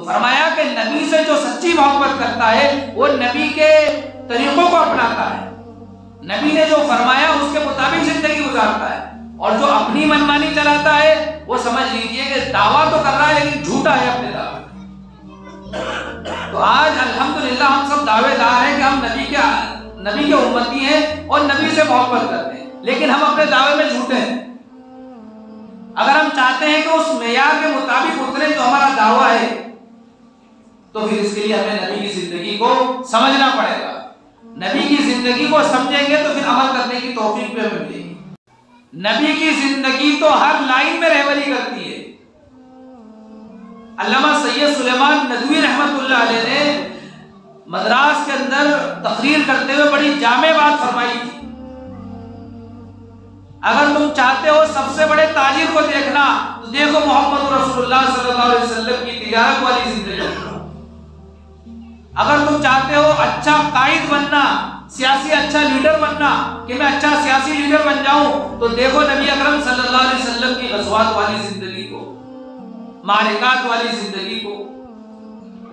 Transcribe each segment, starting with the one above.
تو فرمایا کہ نبی سے جو سچی محبت کرتا ہے وہ نبی کے طریقوں کو اپناتا ہے، نبی نے جو فرمایا اس کے مطابق زندگی گزارتا ہے، اور جو اپنی منمانی چلاتا ہے وہ سمجھ لیجئے کہ دعویٰ تو کر رہا ہے لیکن جھوٹا ہے اپنے دعوے میں۔ تو آج الحمدللہ ہم سب دعوے دار ہیں کہ ہم نبی کے امتی ہیں اور نبی سے محبت کرتے ہیں، لیکن ہم اپنے دعوے میں جھوٹے ہیں۔ اگر ہم چاہتے ہیں کہ اس معیار کے مطابق اترے جو ہمارا دعویٰ ہے تو پھر اس کے لیے ہمیں نبی کی زندگی کو سمجھنا پڑے گا۔ نبی کی زندگی کو سمجھیں گے تو پھر عمل کرنے کی توفیق بھی ہمیں ملے گی۔ نبی کی زندگی تو ہر لائن میں رہبری کرتی ہے۔ علامہ سید سلیمان ندوی رحمت اللہ علیہ نے مدراس کے اندر تقریر کرتے ہوئے بڑی جامع بات فرمائی تھی، اگر تم چاہتے ہو سب سے بڑے تاجر کو دیکھنا تو دیکھو محمد رسول اللہ صلی اللہ علیہ وسلم کی تجارت والی زندگی۔ اگر تم چاہتے ہو اچھا قائد بننا، سیاسی اچھا لیڈر بننا، کہ میں اچھا سیاسی لیڈر بن جاؤں، تو دیکھو نبی اکرم صلی اللہ علیہ وسلم کی غزوات والی زندگی کو، معرکات والی زندگی کو۔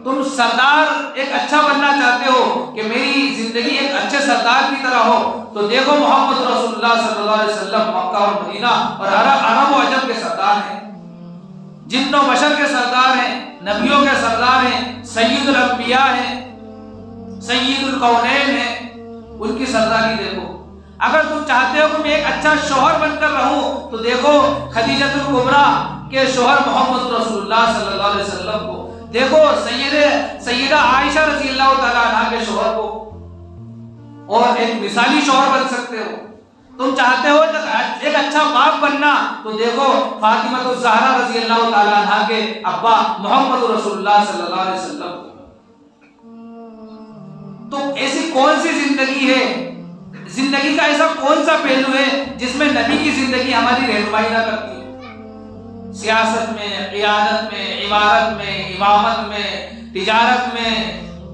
تم سردار ایک اچھا بننا چاہتے ہو کہ میری زندگی ایک اچھے سردار کی طرح ہو، تو دیکھو محمد رسول اللہ صلی اللہ علیہ وسلم مکہ اور مدینہ اور عرب و عجم کے سردار ہیں، جن و بشر کے سردار ہیں، نبیوں کے سردار ہیں، سید الانبیاء ہیں، سید الکونین ہیں، ان کی سرداری دیکھو۔ اگر تم چاہتے ہو کہ میں ایک اچھا شوہر بن کر رہوں تو دیکھو خدیجۃ الکبریٰ کے شوہر محمد رسول اللہ صلی اللہ علیہ وسلم کو، دیکھو سیدہ عائشہ رضی اللہ تعالیٰ عنہ کے شوہر کو، اور ایک مثالی شوہر بن سکتے ہو۔ تم چاہتے ہو ایک اچھا باپ بننا تو دیکھو فاطمہ الزہرا رضی اللہ تعالیٰ عنہ کے ابا محمد رسول اللہ صلی اللہ علیہ وسلم کو۔ تو ایسی کون سی زندگی ہے، زندگی کا ایسا کون سا پہلو ہے جس میں نبی کی زندگی ہماری رہنمائی نہ کرتی ہے؟ سیاست میں، قیادت میں، عمارت میں، امامت میں، تجارت میں،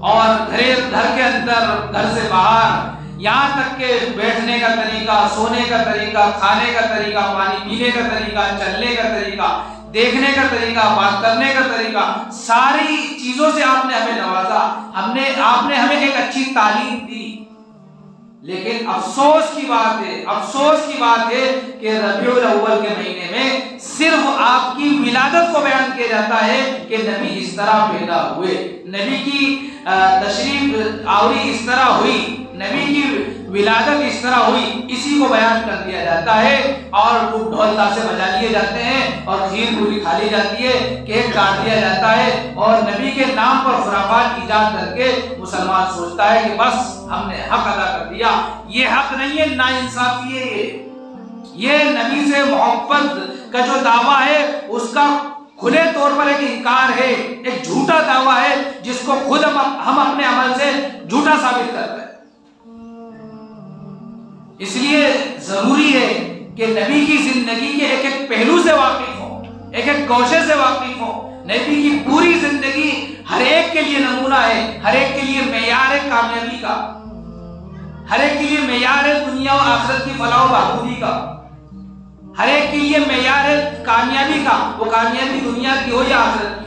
اور گھر کے اندر، گھر سے باہر، یہاں تک کہ بیٹھنے کا طریقہ، سونے کا طریقہ، کھانے کا طریقہ، پانی پینے کا طریقہ، چلنے کا طریقہ، دیکھنے کا طریقہ، بات کرنے کا طریقہ، ساری چیزوں سے آپ نے ہمیں نوازا، آپ نے ہمیں ایک اچھی تعلیم دی۔ لیکن افسوس کی بات ہے کہ ربیع الاول کے مہینے میں صرف آپ کی ولادت کو بیان کیا جاتا ہے کہ نبی اس طرح پیدا ہوئے، نبی کی تشریف آوری اس طرح ہوئی، نبی کی ولادت اس طرح ہوئی، اسی کو بیان کر دیا جاتا ہے، اور ڈھول تاشے بجا لیے جاتے ہیں، اور کھیر پوری کھا لی جاتی ہے، کیک کاٹ دیا جاتا ہے، اور نبی کے نام پر خرافات ایجاد کر کے مسلمان سوچتا ہے کہ بس ہم نے حق ادا کر دیا۔ یہ حق نہیں ہے، ناانصافی ہے یہ نبی سے محبت کا جو دعویٰ ہے اس کا کھلے طور پر ایک انکار ہے، ایک جھوٹا دعویٰ ہے جس کو خود ہم اپنے عمل سے جھوٹا ثابت کر رہے ہیں۔ اس لیے ضروری ہے کہ نبی کی زندگی کے ایک ایک پہلو سے واقف ہو، ایک ایک گوشے سے واقف ہو۔ نبی کی پوری زندگی ہر ایک کے لیے نمونہ ہے، ہر ایک کے لیے معیار ہے کامیابی کا، ہر ایک کے لیے معیار ہے دنیا و آخرت کی فلاح و بہبودی کا، ہر ایک کے لیے معیار ہے کامیابی کا، وہ کامیابی دنیا کی ہو یا آخرت کی۔